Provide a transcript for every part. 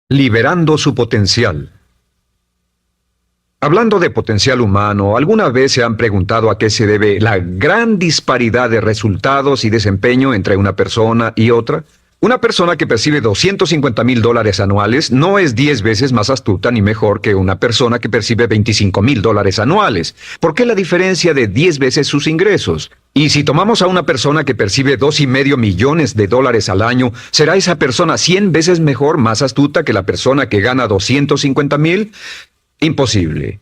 Liberando su potencial. Hablando de potencial humano, ¿alguna vez se han preguntado a qué se debe la gran disparidad de resultados y desempeño entre una persona y otra? Una persona que percibe $250,000 anuales no es 10 veces más astuta ni mejor que una persona que percibe $25,000 anuales. ¿Por qué la diferencia de 10 veces sus ingresos? Y si tomamos a una persona que percibe $2,5 millones al año, ¿será esa persona 100 veces mejor, más astuta que la persona que gana 250,000? Imposible.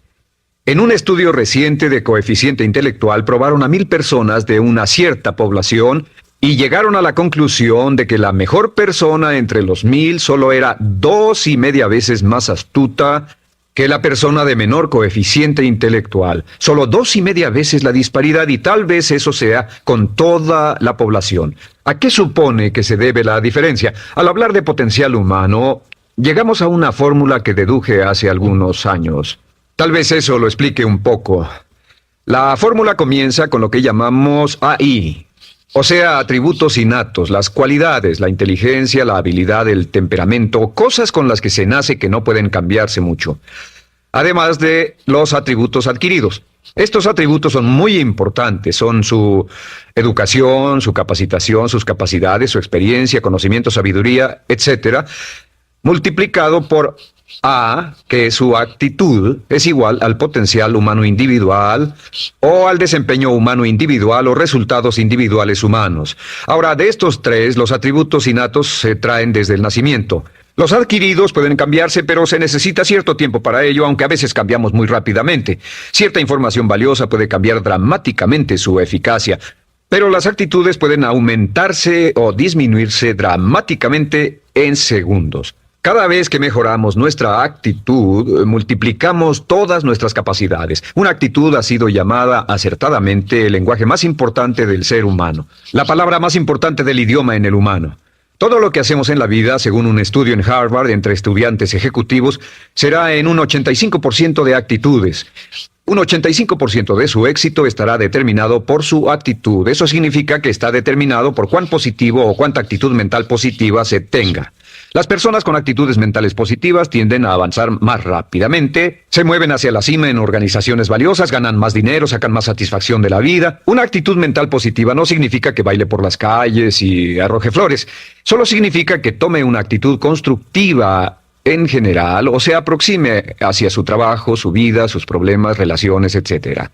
En un estudio reciente de coeficiente intelectual probaron a 1,000 personas de una cierta población y llegaron a la conclusión de que la mejor persona entre los 1,000 solo era 2,5 veces más astuta que la persona de menor coeficiente intelectual. Solo 2,5 veces la disparidad, y tal vez eso sea con toda la población. ¿A qué supone que se debe la diferencia? Al hablar de potencial humano, llegamos a una fórmula que deduje hace algunos años. Tal vez eso lo explique un poco. La fórmula comienza con lo que llamamos AI, o sea, atributos innatos, las cualidades, la inteligencia, la habilidad, el temperamento, cosas con las que se nace que no pueden cambiarse mucho. Además de los atributos adquiridos. Estos atributos son muy importantes, son su educación, su capacitación, sus capacidades, su experiencia, conocimiento, sabiduría, etc., multiplicado por A, que es su actitud, es igual al potencial humano individual o al desempeño humano individual o resultados individuales humanos. Ahora, de estos tres, los atributos innatos se traen desde el nacimiento. Los adquiridos pueden cambiarse, pero se necesita cierto tiempo para ello, aunque a veces cambiamos muy rápidamente. Cierta información valiosa puede cambiar dramáticamente su eficacia, pero las actitudes pueden aumentarse o disminuirse dramáticamente en segundos. Cada vez que mejoramos nuestra actitud, multiplicamos todas nuestras capacidades. Una actitud ha sido llamada acertadamente el lenguaje más importante del ser humano, la palabra más importante del idioma en el humano. Todo lo que hacemos en la vida, según un estudio en Harvard entre estudiantes ejecutivos, será en un 85% de actitudes. Un 85% de su éxito estará determinado por su actitud. Eso significa que está determinado por cuán positivo o cuánta actitud mental positiva se tenga. Las personas con actitudes mentales positivas tienden a avanzar más rápidamente, se mueven hacia la cima en organizaciones valiosas, ganan más dinero, sacan más satisfacción de la vida. Una actitud mental positiva no significa que baile por las calles y arroje flores. Solo significa que tome una actitud constructiva en general o se aproxime hacia su trabajo, su vida, sus problemas, relaciones, etc.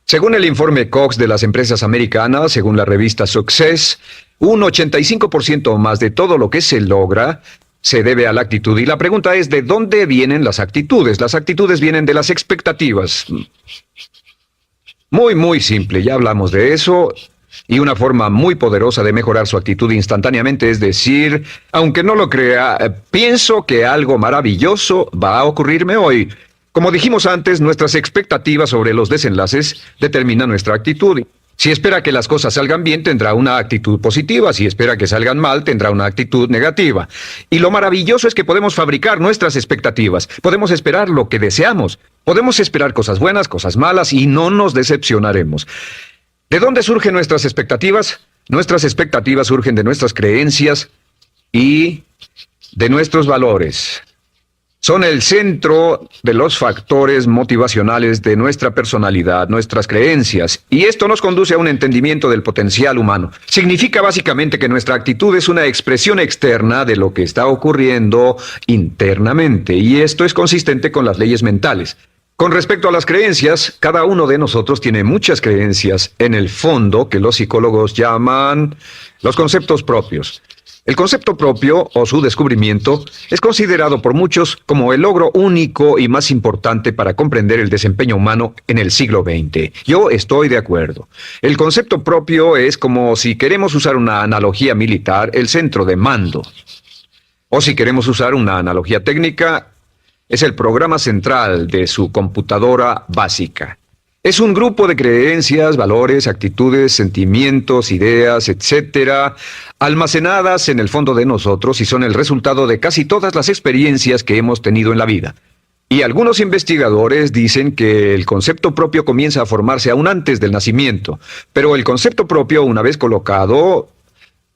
Según el informe Cox de las empresas americanas, según la revista Success, un 85% o más de todo lo que se logra se debe a la actitud. Y la pregunta es, ¿de dónde vienen las actitudes? Las actitudes vienen de las expectativas. Muy simple, ya hablamos de eso. Y una forma muy poderosa de mejorar su actitud instantáneamente es decir, aunque no lo crea, pienso que algo maravilloso va a ocurrirme hoy. Como dijimos antes, nuestras expectativas sobre los desenlaces determinan nuestra actitud. Si espera que las cosas salgan bien, tendrá una actitud positiva. Si espera que salgan mal, tendrá una actitud negativa. Y lo maravilloso es que podemos fabricar nuestras expectativas. Podemos esperar lo que deseamos. Podemos esperar cosas buenas, cosas malas, y no nos decepcionaremos. ¿De dónde surgen nuestras expectativas? Nuestras expectativas surgen de nuestras creencias y de nuestros valores. Son el centro de los factores motivacionales de nuestra personalidad, nuestras creencias, y esto nos conduce a un entendimiento del potencial humano. Significa básicamente que nuestra actitud es una expresión externa de lo que está ocurriendo internamente, y esto es consistente con las leyes mentales. Con respecto a las creencias, cada uno de nosotros tiene muchas creencias en el fondo que los psicólogos llaman los conceptos propios. El concepto propio, o su descubrimiento, es considerado por muchos como el logro único y más importante para comprender el desempeño humano en el siglo XX. Yo estoy de acuerdo. El concepto propio es como, si queremos usar una analogía militar, el centro de mando. O si queremos usar una analogía técnica, es el programa central de su computadora básica. Es un grupo de creencias, valores, actitudes, sentimientos, ideas, etc., almacenadas en el fondo de nosotros y son el resultado de casi todas las experiencias que hemos tenido en la vida. Y algunos investigadores dicen que el concepto propio comienza a formarse aún antes del nacimiento, pero el concepto propio, una vez colocado,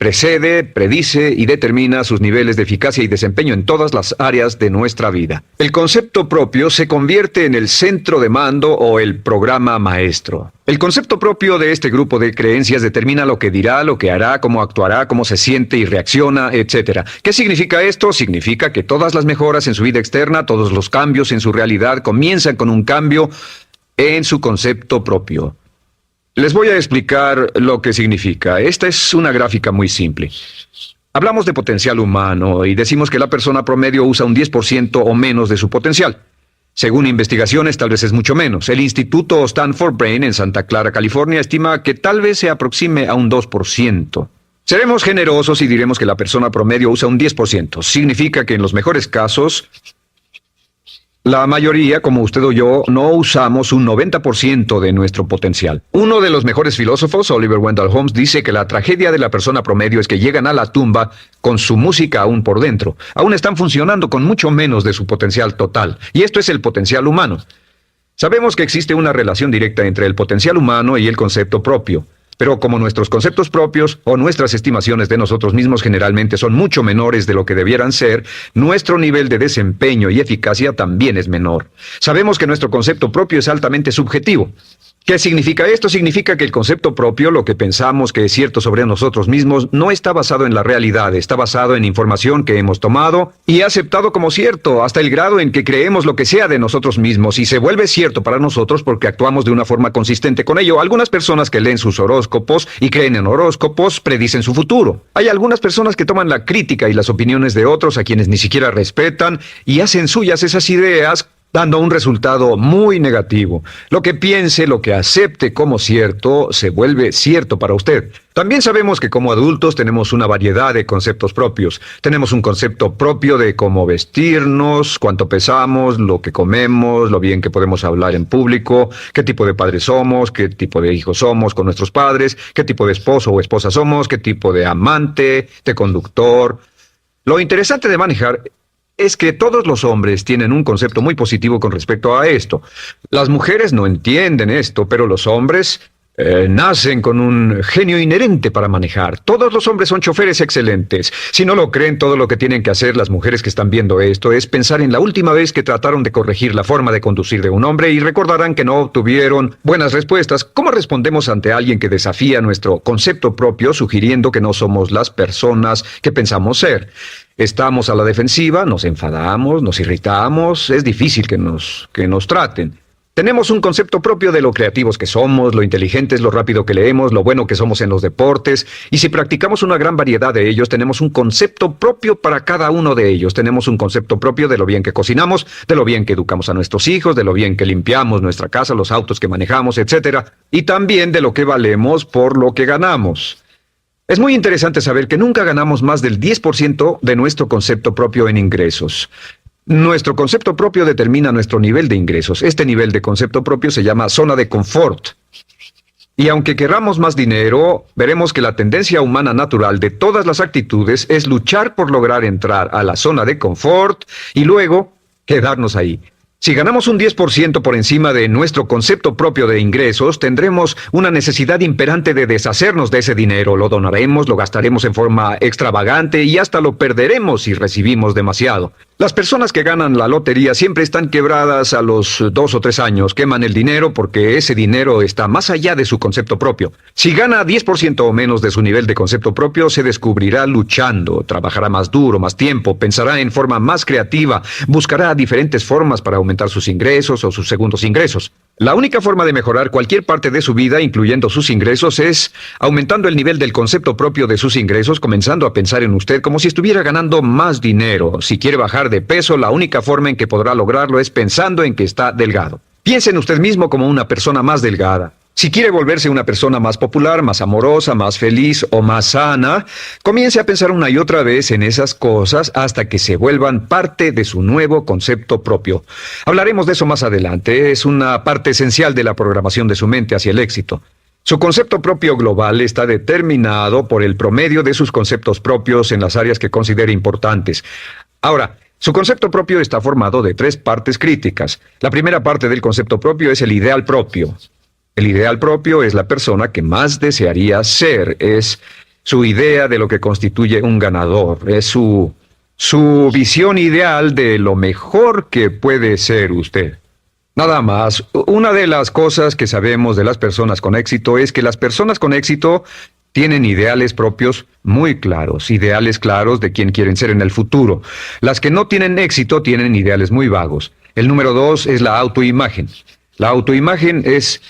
precede, predice y determina sus niveles de eficacia y desempeño en todas las áreas de nuestra vida. El concepto propio se convierte en el centro de mando o el programa maestro. El concepto propio de este grupo de creencias determina lo que dirá, lo que hará, cómo actuará, cómo se siente y reacciona, etc. ¿Qué significa esto? Significa que todas las mejoras en su vida externa, todos los cambios en su realidad comienzan con un cambio en su concepto propio. Les voy a explicar lo que significa. Esta es una gráfica muy simple. Hablamos de potencial humano y decimos que la persona promedio usa un 10% o menos de su potencial. Según investigaciones, tal vez es mucho menos. El Instituto Stanford Brain en Santa Clara, California, estima que tal vez se aproxime a un 2%. Seremos generosos y diremos que la persona promedio usa un 10%. Significa que en los mejores casos, la mayoría, como usted o yo, no usamos un 90% de nuestro potencial. Uno de los mejores filósofos, Oliver Wendell Holmes, dice que la tragedia de la persona promedio es que llegan a la tumba con su música aún por dentro. Aún están funcionando con mucho menos de su potencial total. Y esto es el potencial humano. Sabemos que existe una relación directa entre el potencial humano y el concepto propio. Pero como nuestros conceptos propios o nuestras estimaciones de nosotros mismos generalmente son mucho menores de lo que debieran ser, nuestro nivel de desempeño y eficacia también es menor. Sabemos que nuestro concepto propio es altamente subjetivo. ¿Qué significa esto? Significa que el concepto propio, lo que pensamos que es cierto sobre nosotros mismos, no está basado en la realidad, está basado en información que hemos tomado y aceptado como cierto, hasta el grado en que creemos lo que sea de nosotros mismos y se vuelve cierto para nosotros porque actuamos de una forma consistente con ello. Algunas personas que leen sus horóscopos y creen en horóscopos predicen su futuro. Hay algunas personas que toman la crítica y las opiniones de otros a quienes ni siquiera respetan y hacen suyas esas ideas, dando un resultado muy negativo. Lo que piense, lo que acepte como cierto, se vuelve cierto para usted. También sabemos que como adultos tenemos una variedad de conceptos propios. Tenemos un concepto propio de cómo vestirnos, cuánto pesamos, lo que comemos, lo bien que podemos hablar en público, qué tipo de padres somos, qué tipo de hijos somos con nuestros padres, qué tipo de esposo o esposa somos, qué tipo de amante, de conductor. Lo interesante de manejar es que todos los hombres tienen un concepto muy positivo con respecto a esto. Las mujeres no entienden esto, pero los hombres nacen con un genio inherente para manejar. Todos los hombres son choferes excelentes. Si no lo creen, todo lo que tienen que hacer las mujeres que están viendo esto es pensar en la última vez que trataron de corregir la forma de conducir de un hombre y recordarán que no obtuvieron buenas respuestas. ¿Cómo respondemos ante alguien que desafía nuestro concepto propio, sugiriendo que no somos las personas que pensamos ser? Estamos a la defensiva, nos enfadamos, nos irritamos, es difícil que nos traten. Tenemos un concepto propio de lo creativos que somos, lo inteligentes, lo rápido que leemos, lo bueno que somos en los deportes, y si practicamos una gran variedad de ellos, tenemos un concepto propio para cada uno de ellos. Tenemos un concepto propio de lo bien que cocinamos, de lo bien que educamos a nuestros hijos, de lo bien que limpiamos nuestra casa, los autos que manejamos, etc. Y también de lo que valemos por lo que ganamos. Es muy interesante saber que nunca ganamos más del 10% de nuestro concepto propio en ingresos. Nuestro concepto propio determina nuestro nivel de ingresos. Este nivel de concepto propio se llama zona de confort. Y aunque queramos más dinero, veremos que la tendencia humana natural de todas las actitudes es luchar por lograr entrar a la zona de confort y luego quedarnos ahí. Si ganamos un 10% por encima de nuestro concepto propio de ingresos, tendremos una necesidad imperante de deshacernos de ese dinero. Lo donaremos, lo gastaremos en forma extravagante y hasta lo perderemos si recibimos demasiado. Las personas que ganan la lotería siempre están quebradas a los 2 o 3 años. Queman el dinero porque ese dinero está más allá de su concepto propio. Si gana 10% o menos de su nivel de concepto propio, se descubrirá luchando, trabajará más duro, más tiempo, pensará en forma más creativa, buscará diferentes formas para aumentar sus ingresos o sus segundos ingresos. La única forma de mejorar cualquier parte de su vida, incluyendo sus ingresos, es aumentando el nivel del concepto propio de sus ingresos, comenzando a pensar en usted como si estuviera ganando más dinero. Si quiere bajar de peso, la única forma en que podrá lograrlo es pensando en que está delgado. Piense en usted mismo como una persona más delgada. Si quiere volverse una persona más popular, más amorosa, más feliz o más sana, comience a pensar una y otra vez en esas cosas hasta que se vuelvan parte de su nuevo concepto propio. Hablaremos de eso más adelante. Es una parte esencial de la programación de su mente hacia el éxito. Su concepto propio global está determinado por el promedio de sus conceptos propios en las áreas que considere importantes. Ahora, su concepto propio está formado de 3 partes críticas. La primera parte del concepto propio es el ideal propio. El ideal propio es la persona que más desearía ser, es su idea de lo que constituye un ganador, es su visión ideal de lo mejor que puede ser usted. Nada más, una de las cosas que sabemos de las personas con éxito es que las personas con éxito tienen ideales propios muy claros, ideales claros de quién quieren ser en el futuro. Las que no tienen éxito tienen ideales muy vagos. El número 2 es la autoimagen. La autoimagen es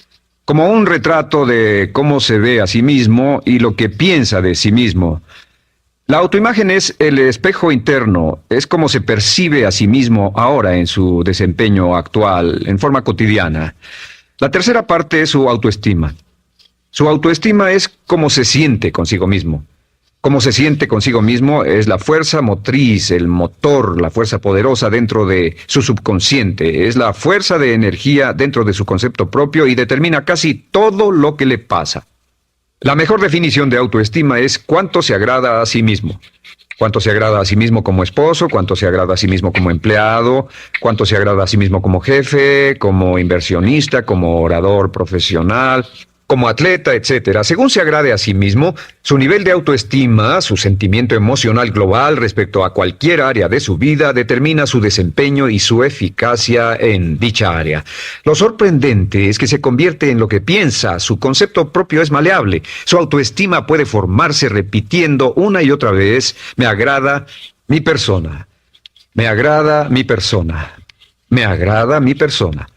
como un retrato de cómo se ve a sí mismo y lo que piensa de sí mismo. La autoimagen es el espejo interno, es como se percibe a sí mismo ahora en su desempeño actual, en forma cotidiana. La tercera parte es su autoestima. Su autoestima es cómo se siente consigo mismo. Cómo se siente consigo mismo es la fuerza motriz, el motor, la fuerza poderosa dentro de su subconsciente. Es la fuerza de energía dentro de su concepto propio y determina casi todo lo que le pasa. La mejor definición de autoestima es cuánto se agrada a sí mismo. Cuánto se agrada a sí mismo como esposo, cuánto se agrada a sí mismo como empleado, cuánto se agrada a sí mismo como jefe, como inversionista, como orador profesional, como atleta, etcétera. Según se agrade a sí mismo, su nivel de autoestima, su sentimiento emocional global respecto a cualquier área de su vida determina su desempeño y su eficacia en dicha área. Lo sorprendente es que se convierte en lo que piensa, su concepto propio es maleable, su autoestima puede formarse repitiendo una y otra vez, me agrada mi persona, me agrada mi persona, me agrada mi persona.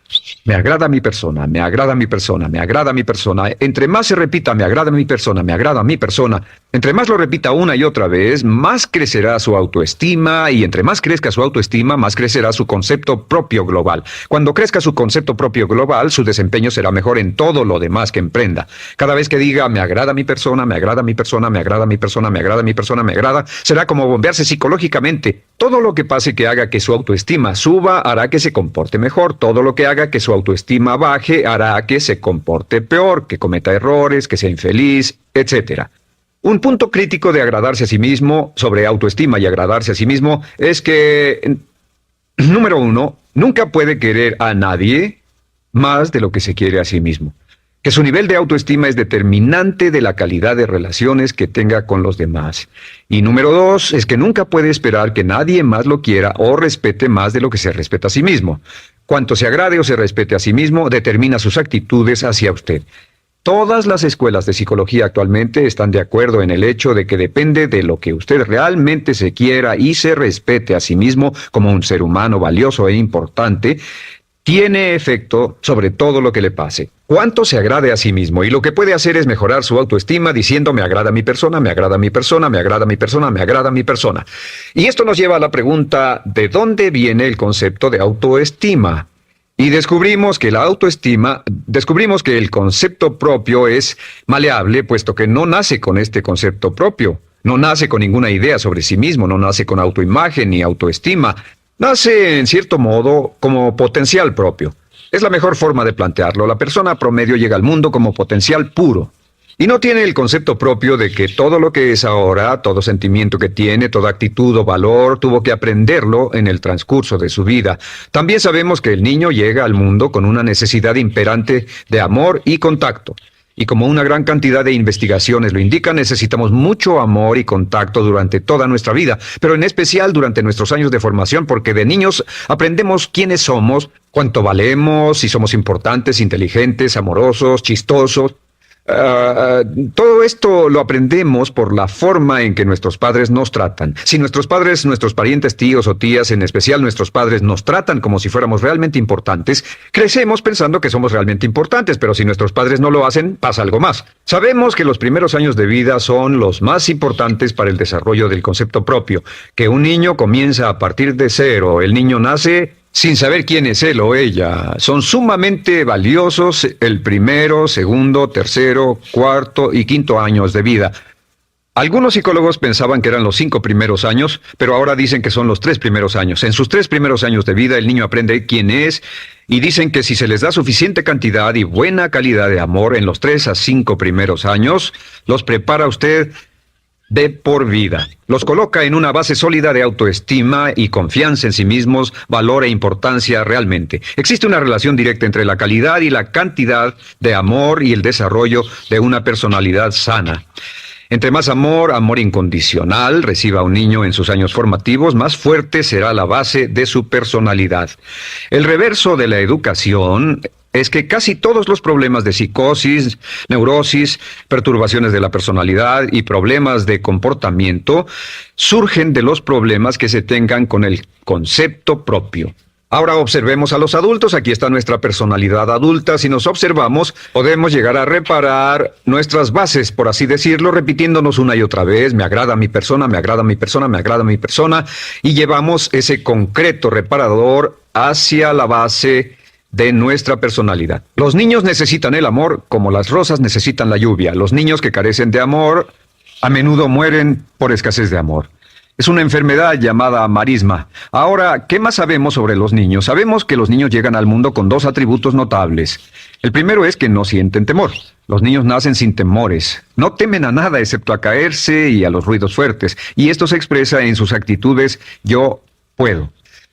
Me agrada mi persona, me agrada mi persona, me agrada mi persona. Entre más se repita, me agrada mi persona, me agrada mi persona, entre más lo repita una y otra vez, más crecerá su autoestima y entre más crezca su autoestima, más crecerá su concepto propio global. Cuando crezca su concepto propio global, su desempeño será mejor en todo lo demás que emprenda. Cada vez que diga, me agrada mi persona, me agrada mi persona, me agrada mi persona, me agrada mi persona, me agrada, será como bombearse psicológicamente. Todo lo que pase que haga que su autoestima suba hará que se comporte mejor. Todo lo que haga que su autoestima baje hará que se comporte peor, que cometa errores, que sea infeliz, etc. Un punto crítico de agradarse a sí mismo, sobre autoestima y agradarse a sí mismo, es que, número 1, nunca puede querer a nadie más de lo que se quiere a sí mismo. Que su nivel de autoestima es determinante de la calidad de relaciones que tenga con los demás. Y número 2, es que nunca puede esperar que nadie más lo quiera o respete más de lo que se respeta a sí mismo. Cuanto se agrade o se respete a sí mismo, determina sus actitudes hacia usted. Todas las escuelas de psicología actualmente están de acuerdo en el hecho de que depende de lo que usted realmente se quiera y se respete a sí mismo como un ser humano valioso e importante, tiene efecto sobre todo lo que le pase. Cuánto se agrade a sí mismo y lo que puede hacer es mejorar su autoestima diciendo me agrada mi persona, me agrada mi persona, me agrada mi persona, me agrada mi persona. Y esto nos lleva a la pregunta, ¿de dónde viene el concepto de autoestima? Y descubrimos que el concepto propio es maleable, puesto que no nace con este concepto propio, no nace con ninguna idea sobre sí mismo, no nace con autoimagen ni autoestima, nace en cierto modo como potencial propio. Es la mejor forma de plantearlo. La persona promedio llega al mundo como potencial puro. Y no tiene el concepto propio de que todo lo que es ahora, todo sentimiento que tiene, toda actitud o valor, tuvo que aprenderlo en el transcurso de su vida. También sabemos que el niño llega al mundo con una necesidad imperante de amor y contacto. Y como una gran cantidad de investigaciones lo indican, necesitamos mucho amor y contacto durante toda nuestra vida, pero en especial durante nuestros años de formación, porque de niños aprendemos quiénes somos, cuánto valemos, si somos importantes, inteligentes, amorosos, chistosos. Todo esto lo aprendemos por la forma en que nuestros padres nos tratan. Si nuestros padres, nuestros parientes, tíos o tías, en especial nuestros padres, nos tratan como si fuéramos realmente importantes, crecemos pensando que somos realmente importantes, pero si nuestros padres no lo hacen, pasa algo más. Sabemos que los primeros años de vida son los más importantes para el desarrollo del concepto propio, que un niño comienza a partir de cero. El niño nace sin saber quién es él o ella. Son sumamente valiosos el primero, segundo, tercero, cuarto y quinto años de vida. Algunos psicólogos pensaban que eran los 5 primeros años, pero ahora dicen que son los 3 primeros años. En sus 3 primeros años de vida el niño aprende quién es y dicen que si se les da suficiente cantidad y buena calidad de amor en los 3 a 5 primeros años, los prepara usted de por vida. Los coloca en una base sólida de autoestima y confianza en sí mismos, valor e importancia realmente. Existe una relación directa entre la calidad y la cantidad de amor y el desarrollo de una personalidad sana. Entre más amor, amor incondicional, reciba un niño en sus años formativos, más fuerte será la base de su personalidad. El reverso de la educación es que casi todos los problemas de psicosis, neurosis, perturbaciones de la personalidad y problemas de comportamiento surgen de los problemas que se tengan con el concepto propio. Ahora observemos a los adultos. Aquí está nuestra personalidad adulta. Si nos observamos, podemos llegar a reparar nuestras bases, por así decirlo, repitiéndonos una y otra vez: me agrada mi persona, me agrada mi persona, me agrada mi persona, y llevamos ese concreto reparador hacia la base de nuestra personalidad. Los niños necesitan el amor como las rosas necesitan la lluvia. Los niños que carecen de amor a menudo mueren por escasez de amor. Es una enfermedad llamada marisma. Ahora, ¿qué más sabemos sobre los niños? Sabemos que los niños llegan al mundo con dos atributos notables. El primero es que no sienten temor. Los niños nacen sin temores. No temen a nada excepto a caerse y a los ruidos fuertes. Y esto se expresa en sus actitudes: yo puedo.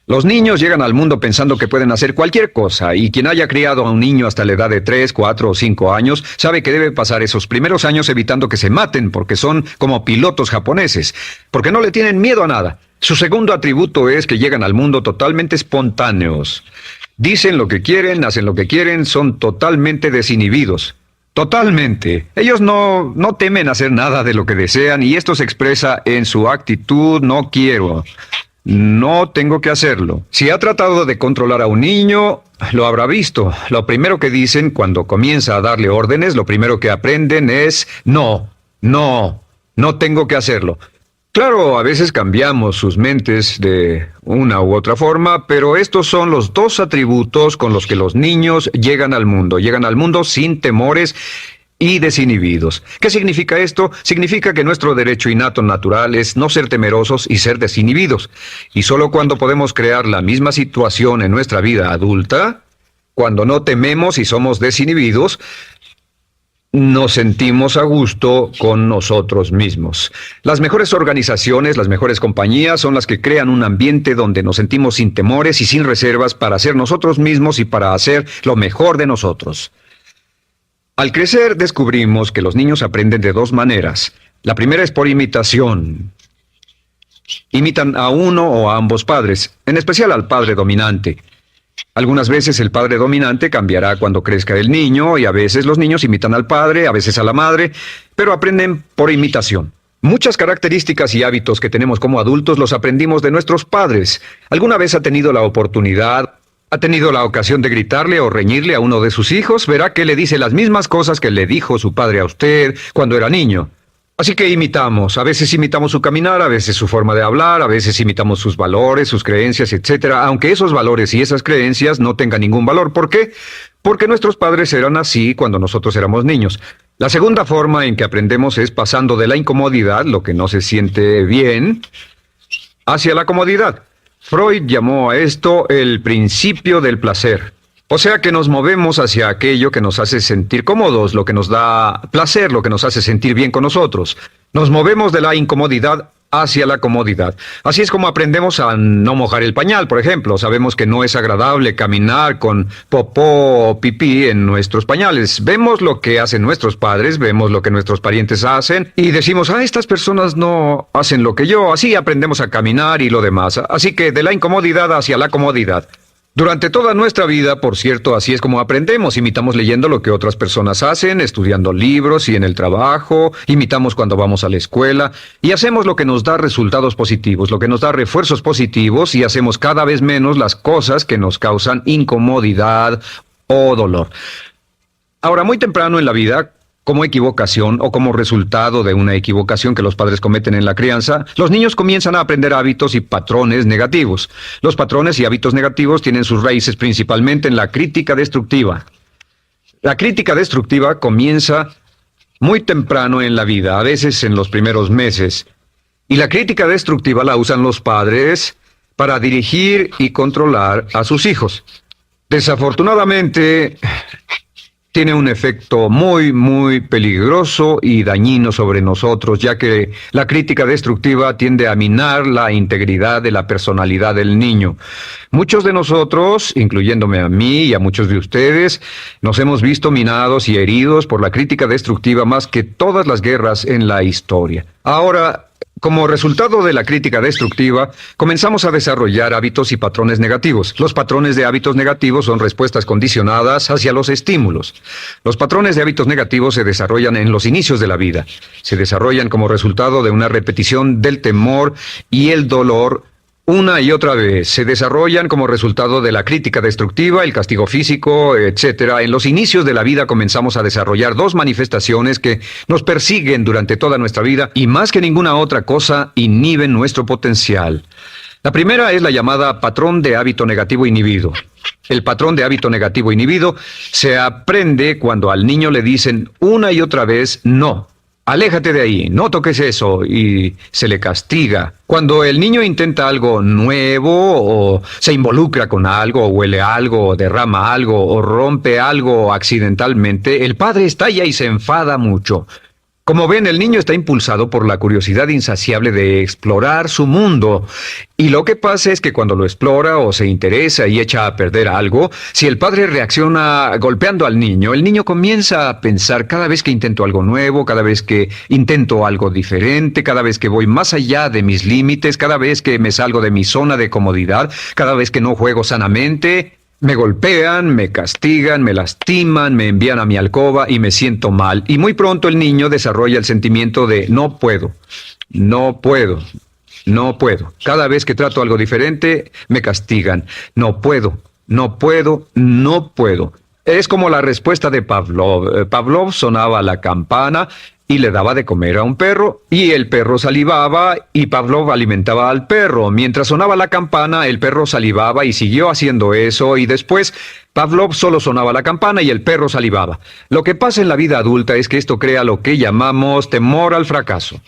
Los niños llegan al mundo pensando que pueden hacer cualquier cosa, y quien haya criado a un niño hasta la edad de 3, 4 o 5 años sabe que debe pasar esos primeros años evitando que se maten, porque son como pilotos japoneses, porque no le tienen miedo a nada. Su segundo atributo es que llegan al mundo totalmente espontáneos. Dicen lo que quieren, hacen lo que quieren, son totalmente desinhibidos. Totalmente. Ellos no temen hacer nada de lo que desean, y esto se expresa en su actitud: no quiero. No tengo que hacerlo. Si ha tratado de controlar a un niño, lo habrá visto. Lo primero que dicen cuando comienza a darle órdenes, lo primero que aprenden es: no tengo que hacerlo. Claro, a veces cambiamos sus mentes de una u otra forma, pero estos son los dos atributos con los que los niños llegan al mundo. Llegan al mundo sin temores y desinhibidos. ¿Qué significa esto? Significa que nuestro derecho innato natural es no ser temerosos y ser desinhibidos. Y solo cuando podemos crear la misma situación en nuestra vida adulta, cuando no tememos y somos desinhibidos, nos sentimos a gusto con nosotros mismos. Las mejores organizaciones, las mejores compañías son las que crean un ambiente donde nos sentimos sin temores y sin reservas para ser nosotros mismos y para hacer lo mejor de nosotros. Al crecer, descubrimos que los niños aprenden de dos maneras. La primera es por imitación. Imitan a uno o a ambos padres, en especial al padre dominante. Algunas veces el padre dominante cambiará cuando crezca el niño, y a veces los niños imitan al padre, a veces a la madre, pero aprenden por imitación. Muchas características y hábitos que tenemos como adultos los aprendimos de nuestros padres. ¿Alguna vez ha tenido la ocasión de gritarle o reñirle a uno de sus hijos? Verá que le dice las mismas cosas que le dijo su padre a usted cuando era niño. Así que imitamos. A veces imitamos su caminar, a veces su forma de hablar, a veces imitamos sus valores, sus creencias, etc. Aunque esos valores y esas creencias no tengan ningún valor. ¿Por qué? Porque nuestros padres eran así cuando nosotros éramos niños. La segunda forma en que aprendemos es pasando de la incomodidad, lo que no se siente bien, hacia la comodidad. Freud llamó a esto el principio del placer. O sea que nos movemos hacia aquello que nos hace sentir cómodos, lo que nos da placer, lo que nos hace sentir bien con nosotros. Nos movemos de la incomodidad hacia la comodidad. Así es como aprendemos a no mojar el pañal, por ejemplo. Sabemos que no es agradable caminar con popó o pipí en nuestros pañales. Vemos lo que hacen nuestros padres, vemos lo que nuestros parientes hacen y decimos: estas personas no hacen lo que yo. Así aprendemos a caminar y lo demás. Así que de la incomodidad hacia la comodidad. Durante toda nuestra vida, por cierto, así es como aprendemos. Imitamos leyendo lo que otras personas hacen, estudiando libros y en el trabajo, imitamos cuando vamos a la escuela, y hacemos lo que nos da resultados positivos, lo que nos da refuerzos positivos, y hacemos cada vez menos las cosas que nos causan incomodidad o dolor. Ahora, muy temprano en la vida, como equivocación o como resultado de una equivocación que los padres cometen en la crianza, los niños comienzan a aprender hábitos y patrones negativos. Los patrones y hábitos negativos tienen sus raíces principalmente en la crítica destructiva. La crítica destructiva comienza muy temprano en la vida, a veces en los primeros meses. Y la crítica destructiva la usan los padres para dirigir y controlar a sus hijos. Desafortunadamente, tiene un efecto muy peligroso y dañino sobre nosotros, ya que la crítica destructiva tiende a minar la integridad de la personalidad del niño. Muchos de nosotros, incluyéndome a mí y a muchos de ustedes, nos hemos visto minados y heridos por la crítica destructiva más que todas las guerras en la historia. Ahora, como resultado de la crítica destructiva, comenzamos a desarrollar hábitos y patrones negativos. Los patrones de hábitos negativos son respuestas condicionadas hacia los estímulos. Los patrones de hábitos negativos se desarrollan en los inicios de la vida. Se desarrollan como resultado de una repetición del temor y el dolor una y otra vez. Se desarrollan como resultado de la crítica destructiva, el castigo físico, etc. En los inicios de la vida comenzamos a desarrollar dos manifestaciones que nos persiguen durante toda nuestra vida y más que ninguna otra cosa inhiben nuestro potencial. La primera es la llamada patrón de hábito negativo inhibido. El patrón de hábito negativo inhibido se aprende cuando al niño le dicen una y otra vez no. Aléjate de ahí, no toques eso, y se le castiga. Cuando el niño intenta algo nuevo, o se involucra con algo, o huele algo, o derrama algo, o rompe algo accidentalmente, el padre estalla y se enfada mucho. Como ven, el niño está impulsado por la curiosidad insaciable de explorar su mundo. Y lo que pasa es que cuando lo explora o se interesa y echa a perder algo, si el padre reacciona golpeando al niño, el niño comienza a pensar cada vez que intento algo nuevo, cada vez que intento algo diferente, cada vez que voy más allá de mis límites, cada vez que me salgo de mi zona de comodidad, cada vez que no juego sanamente. Me golpean, me castigan, me lastiman, me envían a mi alcoba y me siento mal. Y muy pronto el niño desarrolla el sentimiento de no puedo, no puedo, no puedo. Cada vez que trato algo diferente, me castigan. No puedo, no puedo, no puedo. Es como la respuesta de Pavlov. Pavlov sonaba la campana y le daba de comer a un perro, y el perro salivaba, y Pavlov alimentaba al perro. Mientras sonaba la campana, el perro salivaba y siguió haciendo eso, y después Pavlov solo sonaba la campana y el perro salivaba. Lo que pasa en la vida adulta es que esto crea lo que llamamos temor al fracaso.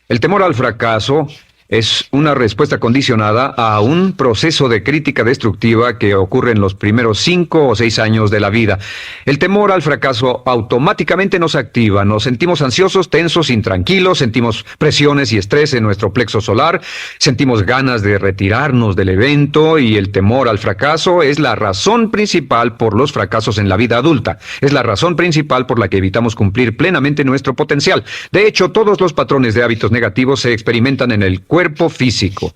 El temor al fracaso es una respuesta condicionada a un proceso de crítica destructiva que ocurre en los primeros 5 o 6 años de la vida. El temor al fracaso automáticamente nos activa, nos sentimos ansiosos, tensos, intranquilos, sentimos presiones y estrés en nuestro plexo solar, sentimos ganas de retirarnos del evento, y el temor al fracaso es la razón principal por los fracasos en la vida adulta. Es la razón principal por la que evitamos cumplir plenamente nuestro potencial. De hecho, todos los patrones de hábitos negativos se experimentan en el cuerpo físico.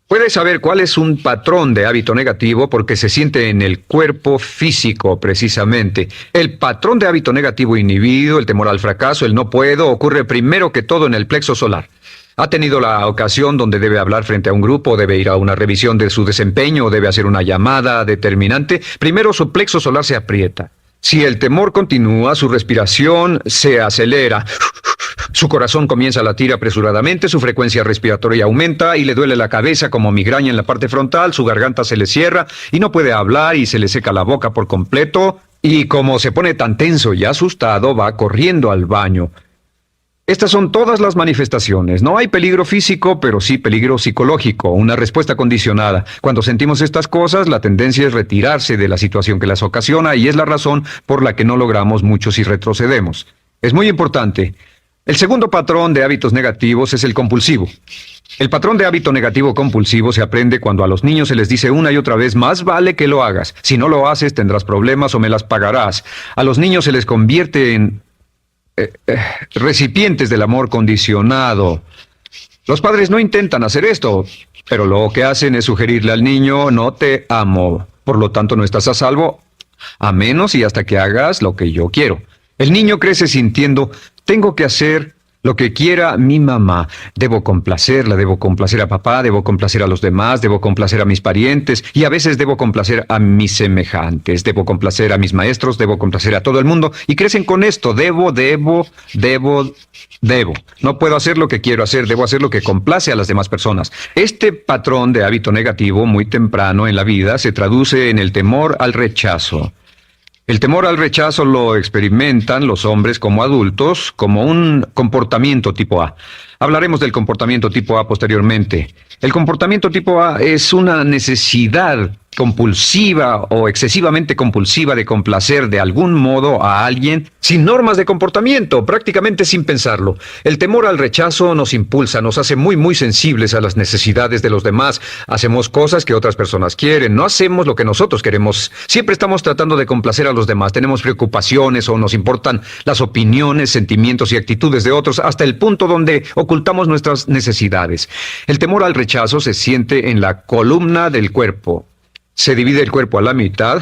Puedes saber cuál es un patrón de hábito negativo porque se siente en el cuerpo físico, precisamente. El patrón de hábito negativo inhibido, el temor al fracaso, el no puedo, ocurre primero que todo en el plexo solar. ¿Ha tenido la ocasión donde debe hablar frente a un grupo, debe ir a una revisión de su desempeño o debe hacer una llamada determinante? Primero su plexo solar se aprieta. Si el temor continúa, su respiración se acelera. Su corazón comienza a latir apresuradamente, su frecuencia respiratoria aumenta y le duele la cabeza como migraña en la parte frontal, su garganta se le cierra y no puede hablar y se le seca la boca por completo. Y como se pone tan tenso y asustado, va corriendo al baño. Estas son todas las manifestaciones. No hay peligro físico, pero sí peligro psicológico, una respuesta condicionada. Cuando sentimos estas cosas, la tendencia es retirarse de la situación que las ocasiona y es la razón por la que no logramos mucho si retrocedemos. Es muy importante. El segundo patrón de hábitos negativos es el compulsivo. El patrón de hábito negativo compulsivo se aprende cuando a los niños se les dice una y otra vez, más vale que lo hagas. Si no lo haces, tendrás problemas o me las pagarás. A los niños se les convierte en recipientes del amor condicionado. Los padres no intentan hacer esto, pero lo que hacen es sugerirle al niño, no te amo, por lo tanto no estás a salvo, a menos y hasta que hagas lo que yo quiero. El niño crece sintiendo, tengo que hacer lo que quiera mi mamá. Debo complacerla, debo complacer a papá, debo complacer a los demás, debo complacer a mis parientes y a veces debo complacer a mis semejantes, debo complacer a mis maestros, debo complacer a todo el mundo y crecen con esto, debo. No puedo hacer lo que quiero hacer, debo hacer lo que complace a las demás personas. Este patrón de hábito negativo muy temprano en la vida se traduce en el temor al rechazo. El temor al rechazo lo experimentan los hombres como adultos como un comportamiento tipo A. Hablaremos del comportamiento tipo A posteriormente. El comportamiento tipo A es una necesidad compulsiva o excesivamente compulsiva de complacer de algún modo a alguien sin normas de comportamiento, prácticamente sin pensarlo. El temor al rechazo nos impulsa, nos hace muy sensibles a las necesidades de los demás. Hacemos cosas que otras personas quieren, no hacemos lo que nosotros queremos. Siempre estamos tratando de complacer a los demás. Tenemos preocupaciones o nos importan las opiniones, sentimientos y actitudes de otros hasta el punto donde ocultamos nuestras necesidades. El temor al rechazo se siente en la columna del cuerpo. Se divide el cuerpo a la mitad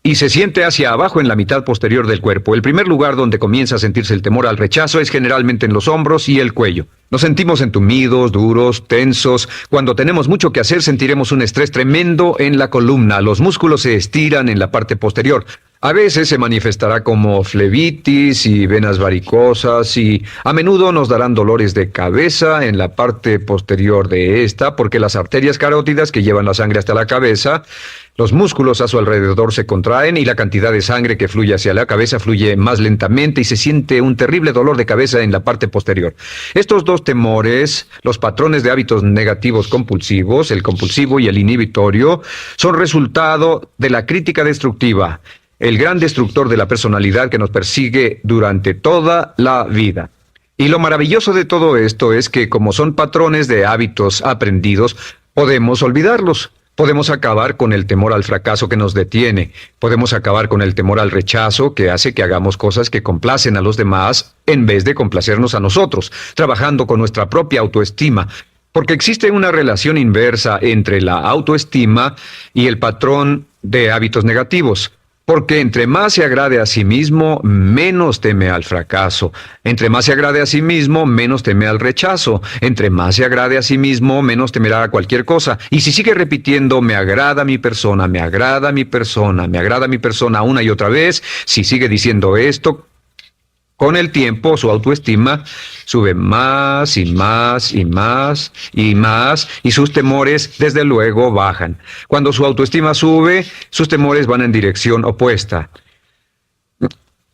y se siente hacia abajo en la mitad posterior del cuerpo. El primer lugar donde comienza a sentirse el temor al rechazo es generalmente en los hombros y el cuello. Nos sentimos entumidos, duros, tensos. Cuando tenemos mucho que hacer, sentiremos un estrés tremendo en la columna. Los músculos se estiran en la parte posterior. A veces se manifestará como flebitis y venas varicosas y a menudo nos darán dolores de cabeza en la parte posterior de esta porque las arterias carótidas que llevan la sangre hasta la cabeza, los músculos a su alrededor se contraen y la cantidad de sangre que fluye hacia la cabeza fluye más lentamente y se siente un terrible dolor de cabeza en la parte posterior. Estos dos temores, los patrones de hábitos negativos compulsivos, el compulsivo y el inhibitorio, son resultado de la crítica destructiva, el gran destructor de la personalidad que nos persigue durante toda la vida. Y lo maravilloso de todo esto es que como son patrones de hábitos aprendidos, podemos olvidarlos. Podemos acabar con el temor al fracaso que nos detiene. Podemos acabar con el temor al rechazo que hace que hagamos cosas que complacen a los demás en vez de complacernos a nosotros, trabajando con nuestra propia autoestima. Porque existe una relación inversa entre la autoestima y el patrón de hábitos negativos. Porque entre más se agrade a sí mismo, menos teme al fracaso. Entre más se agrade a sí mismo, menos teme al rechazo. Entre más se agrade a sí mismo, menos temerá a cualquier cosa. Y si sigue repitiendo, me agrada mi persona, me agrada mi persona, me agrada mi persona una y otra vez, si sigue diciendo esto, con el tiempo su autoestima sube más y más y más y más y sus temores desde luego bajan. Cuando su autoestima sube, sus temores van en dirección opuesta.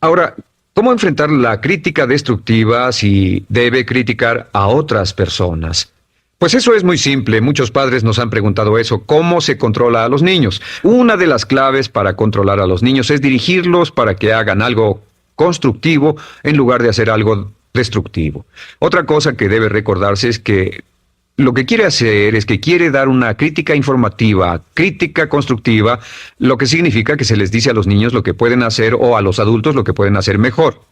Ahora, ¿cómo enfrentar la crítica destructiva si debe criticar a otras personas? Pues eso es muy simple. Muchos padres nos han preguntado eso. ¿Cómo se controla a los niños? Una de las claves para controlar a los niños es dirigirlos para que hagan algo constructivo en lugar de hacer algo destructivo. Otra cosa que debe recordarse es que lo que quiere hacer es que quiere dar una crítica informativa, crítica constructiva, lo que significa que se les dice a los niños lo que pueden hacer o a los adultos lo que pueden hacer mejor.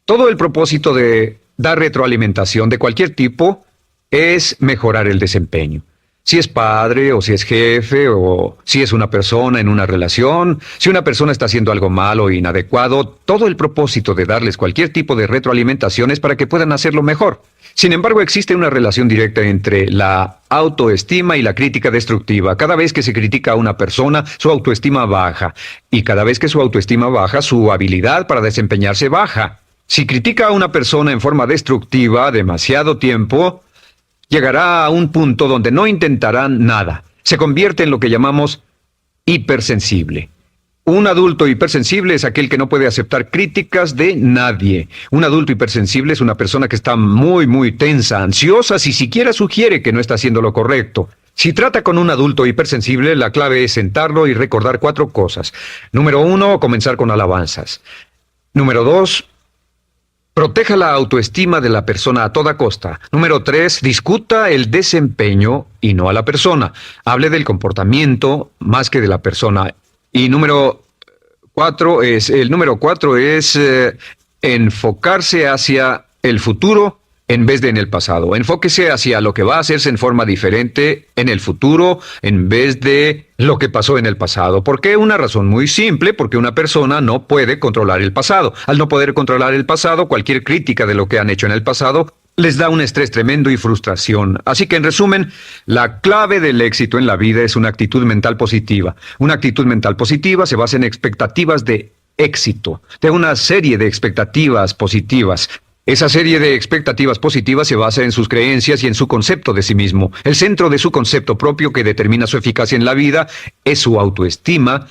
Todo el propósito de dar retroalimentación de cualquier tipo es mejorar el desempeño. Si es padre, o si es jefe, o si es una persona en una relación, si una persona está haciendo algo malo o inadecuado, todo el propósito de darles cualquier tipo de retroalimentación es para que puedan hacerlo mejor. Sin embargo, existe una relación directa entre la autoestima y la crítica destructiva. Cada vez que se critica a una persona, su autoestima baja. Y cada vez que su autoestima baja, su habilidad para desempeñarse baja. Si critica a una persona en forma destructiva demasiado tiempo, llegará a un punto donde no intentarán nada. Se convierte en lo que llamamos hipersensible. Un adulto hipersensible es aquel que no puede aceptar críticas de nadie. Un adulto hipersensible es una persona que está muy tensa, ansiosa, si siquiera sugiere que no está haciendo lo correcto. Si trata con un adulto hipersensible, la clave es sentarlo y recordar 4 cosas. Número 1, comenzar con alabanzas. Número 2, proteja la autoestima de la persona a toda costa. Número 3, discuta el desempeño y no a la persona. Hable del comportamiento más que de la persona. Y número 4 es enfocarse hacia el futuro en vez de en el pasado. Enfóquese hacia lo que va a hacerse en forma diferente en el futuro en vez de lo que pasó en el pasado. ¿Por qué? Una razón muy simple, porque una persona no puede controlar el pasado. Al no poder controlar el pasado, cualquier crítica de lo que han hecho en el pasado les da un estrés tremendo y frustración. Así que, en resumen, la clave del éxito en la vida es una actitud mental positiva. Una actitud mental positiva se basa en expectativas de éxito, de una serie de expectativas positivas. Esa serie de expectativas positivas se basa en sus creencias y en su concepto de sí mismo. El centro de su concepto propio que determina su eficacia en la vida es su autoestima,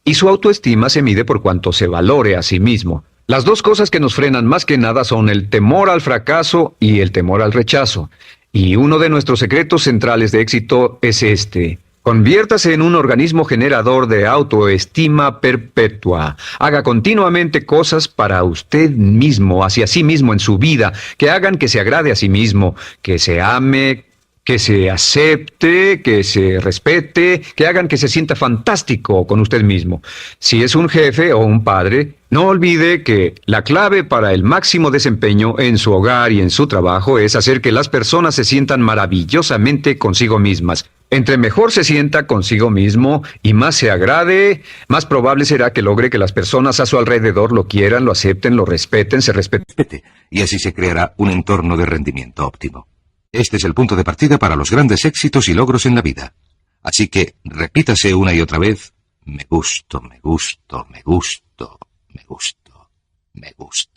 y su autoestima se mide por cuanto se valore a sí mismo. Las dos cosas que nos frenan más que nada son el temor al fracaso y el temor al rechazo. Y uno de nuestros secretos centrales de éxito es este: Conviértase en un organismo generador de autoestima perpetua. Haga continuamente cosas para usted mismo, hacia sí mismo en su vida, que hagan que se agrade a sí mismo, que se ame, que se acepte, que se respete, que hagan que se sienta fantástico con usted mismo. Si es un jefe o un padre, no olvide que la clave para el máximo desempeño en su hogar y en su trabajo es hacer que las personas se sientan maravillosamente consigo mismas. Entre mejor se sienta consigo mismo y más se agrade, más probable será que logre que las personas a su alrededor lo quieran, lo acepten, lo respeten, se respeten. Y así se creará un entorno de rendimiento óptimo. Este es el punto de partida para los grandes éxitos y logros en la vida. Así que repítase una y otra vez: me gusto, me gusto, me gusto, me gusto, me gusto.